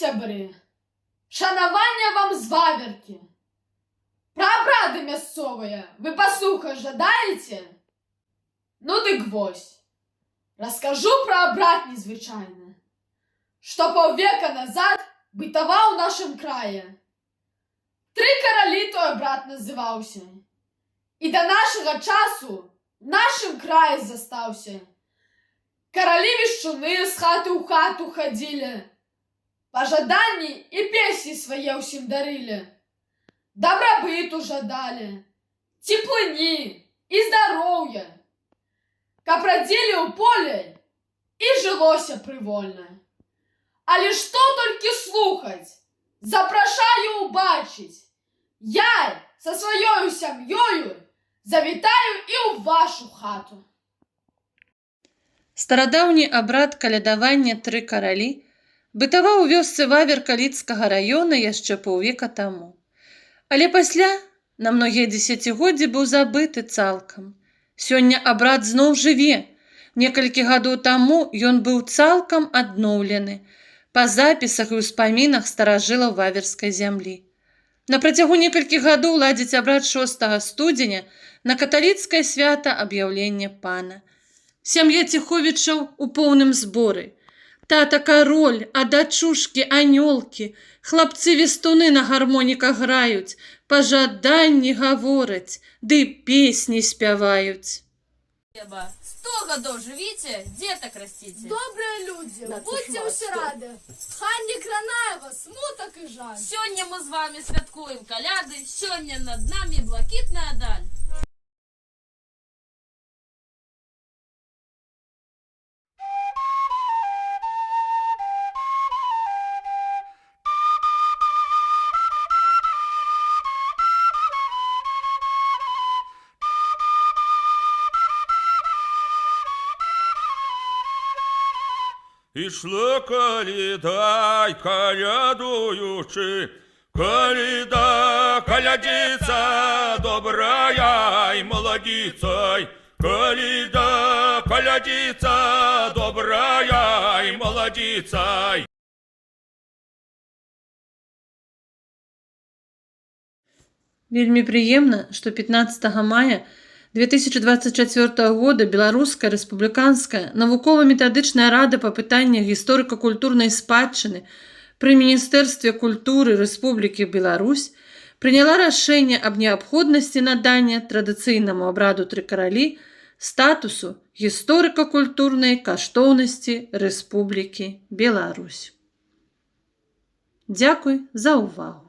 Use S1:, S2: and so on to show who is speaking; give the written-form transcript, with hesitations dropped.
S1: сябры, шанавання вам з ваверкі. Пра абрады мясцовыя вы паслухаць жадаеце? Ну дык вось, раскажу пра абрад незвычайны, што паўвека назад бытаваў у нашым крае. 3 каралі той абрад называўся, і да нашага часу в нашым краі застаўся. Каралі-вешчуны з хаты ў хату хадзілі, пажаданні і песні свае ўсім дарылі, дабрабыту жадалі, цеплыні і здароўя, каб радзілі ў поле і жылося прывольна. Але што толькі слухаць, запрашаю ўбачыць, я са сваёю сям'ёю завітаю і ў вашу хату.
S2: Старадаўні абрад калядавання «Тры каралі» бытаваў у вёсцы Ваверка Лідскага раёна яшчэ паўвека таму. Але пасля, на многія дзесяцігоддзі, быў забыты цалкам. Сёння абрад зноў жыве. Некалькі гадоў таму ён быў цалкам адноўлены па запісах і ўспамінах старажылаў ваверскай зямлі. На працягу некалькіх гадоў ладзіць абрад 6 студзеня на каталіцкае свята аб'яўлення пана. Сям'я Ціховічаў у поўным зборы. Тата кароль, а дачушкі анёлкі, хлапцы-вестуны на гармоніках граюць, пажаданні гавораць, ды песні спяваюць.
S3: 100 гадоў жывіце, дзетак расціце.
S1: Добрыя людзі, будьце ўсе рады, хай не кранае вас смутак і жаль.
S3: Сёння мы з вами святкуем каляды, сёння над намі блакітная даль.
S4: Ішла калідай, калядуючы, каліда, калядзіца, добрая і маладзіцай, каліда, калядзіца, добрая і маладзіцай.
S2: Вельмі прыемна, што 15 мая 2024 года Беларуская рэспубліканская навукова-метадычная рада па пытаннях гісторыка-культурнай спадчыны пры Міністэрстве культуры Рэспублікі Беларусь прыняла рашэнне аб неабходнасці надання традыцыйнаму абраду «Тры каралі» статусу гісторыка-культурнай каштоўнасці Рэспублікі Беларусь. Дзякуй за ўвагу.